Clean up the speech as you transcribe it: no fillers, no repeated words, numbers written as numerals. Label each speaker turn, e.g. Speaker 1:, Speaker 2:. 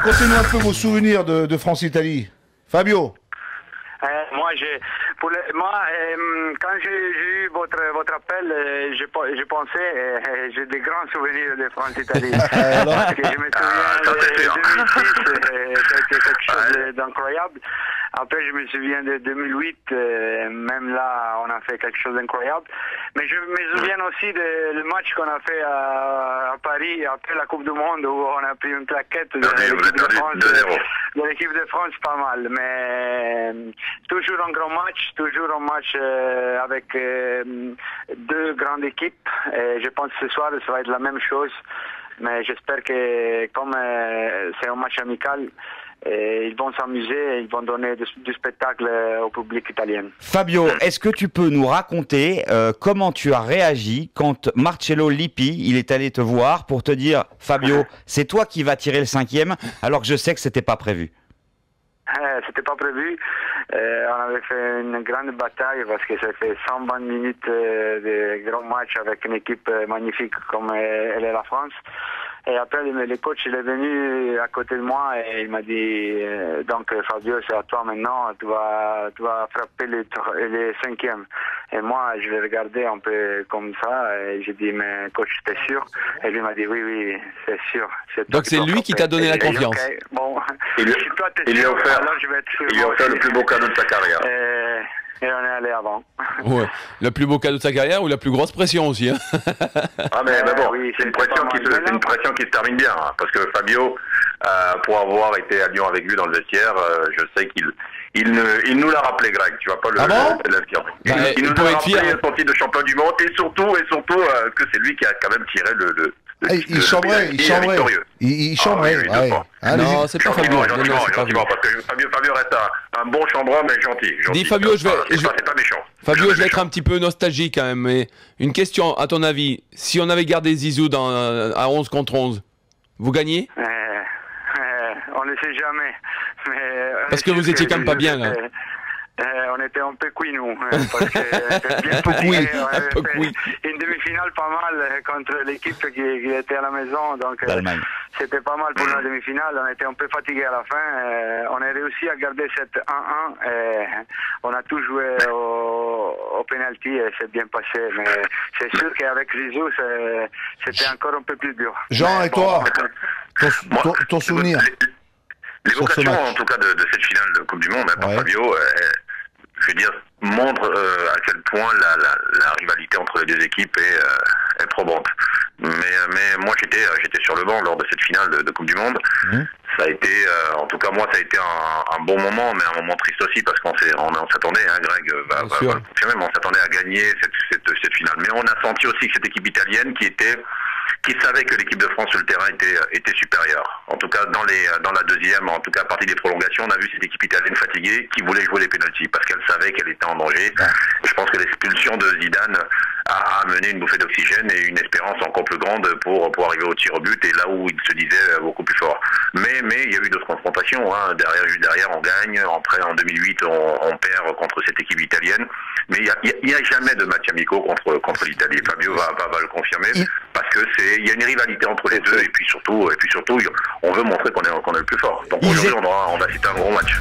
Speaker 1: racontez-nous un peu vos souvenirs de France-Italie. Fabio.
Speaker 2: Quand j'ai eu votre appel, je pensais, j'ai des grands souvenirs de France-Italie. Parce que je me souviens de 2006, c'était quelque chose d'incroyable. Après, je me souviens de 2008, même là, on a fait quelque chose d'incroyable. Mais je me souviens aussi du match qu'on a fait à Paris après la Coupe du Monde, où on a pris une claquette de l'équipe de France, pas mal. Mais toujours un grand match, toujours un match avec deux grandes équipes. Et je pense que ce soir, ça va être la même chose. Mais j'espère que comme c'est un match amical, ils vont s'amuser et ils vont donner du spectacle au public italien.
Speaker 3: Fabio, est-ce que tu peux nous raconter comment tu as réagi quand Marcello Lippi, il est allé te voir pour te dire « Fabio, c'est toi qui vas tirer le 5e » alors que je sais que c'était pas prévu.
Speaker 2: C'était pas prévu. On avait fait une grande bataille parce que ça fait 120 minutes de grands matchs avec une équipe magnifique comme elle est la France. Et après, le coach il est venu à côté de moi et il m'a dit donc Fabio, c'est à toi maintenant, tu vas frapper les 5e. Et moi, je l'ai regardé un peu comme ça et j'ai dit mais coach, t'es sûr? Et lui m'a dit oui, c'est sûr.
Speaker 4: Donc c'est lui qui t'a donné la confiance.
Speaker 2: Okay, bon,
Speaker 5: il lui a offert le plus beau cadeau de sa carrière.
Speaker 2: Et on est allé avant.
Speaker 4: Ouais. Le plus beau cadeau de sa carrière ou la plus grosse pression aussi. Hein.
Speaker 5: Mais bon, oui, c'est une pression qui se termine bien. Hein, parce que Fabio, pour avoir été à Lyon avec lui dans le vestiaire, je sais qu'il nous l'a rappelé, Greg. Tu vas pas l'affirmer. Il nous a rappelé son titre de champion du monde et surtout que c'est lui qui a quand même tiré
Speaker 1: il chambrait.
Speaker 4: Non, c'est pas Fabio.
Speaker 5: Parce que Fabio reste un bon chambreur, mais gentil.
Speaker 4: Dis Fabio,
Speaker 5: c'est pas méchant.
Speaker 4: Fabio, je vais être un petit peu nostalgique quand même. Mais une question, à ton avis, si on avait gardé Zizou à 11 contre 11, vous gagnez?
Speaker 2: On ne sait jamais.
Speaker 4: Parce que vous étiez quand même pas bien là.
Speaker 2: On était un peu cuit, nous, parce que bien fatigué. On avait fait une demi-finale pas mal contre l'équipe qui était à la maison, donc c'était pas mal pour la demi-finale. On était un peu fatigué à la fin. On a réussi à garder cette 1-1 et on a tout joué au penalty et c'est bien passé. Mais c'est sûr qu'avec Zizou, c'était encore un peu plus dur.
Speaker 1: Jean, et toi, ton souvenir?
Speaker 5: L'évocation, en tout cas, de cette finale de Coupe du Monde, pour Fabio, je veux dire, montre à quel point la rivalité entre les deux équipes est probante. Mais moi, j'étais sur le banc lors de cette finale de Coupe du Monde. Ça a été, en tout cas, moi, ça a été un bon moment, mais un moment triste aussi, parce qu'on s'attendait, hein, Greg va le confirmer, mais on s'attendait à gagner cette finale. Mais on a senti aussi que cette équipe italienne qui savait que l'équipe de France sur le terrain était supérieure. En tout cas, dans la deuxième, en tout cas à partir des prolongations, on a vu cette équipe italienne fatiguée qui voulait jouer les pénaltys parce qu'elle savait qu'elle était en danger. Je pense que l'expulsion de Zidane a amené une bouffée d'oxygène et une espérance encore plus grande pour arriver au tir au but et là où il se disait beaucoup plus fort. Mais il y a eu d'autres confrontations. Hein. Juste derrière, on gagne. Après, en 2008, on perd contre cette équipe italienne. Mais il n'y a jamais de match amicaux contre l'Italie. Fabio va le confirmer parce que il y a une rivalité entre les deux et puis surtout, on veut montrer qu'on est le plus fort. Donc aujourd'hui, on va citer un gros match.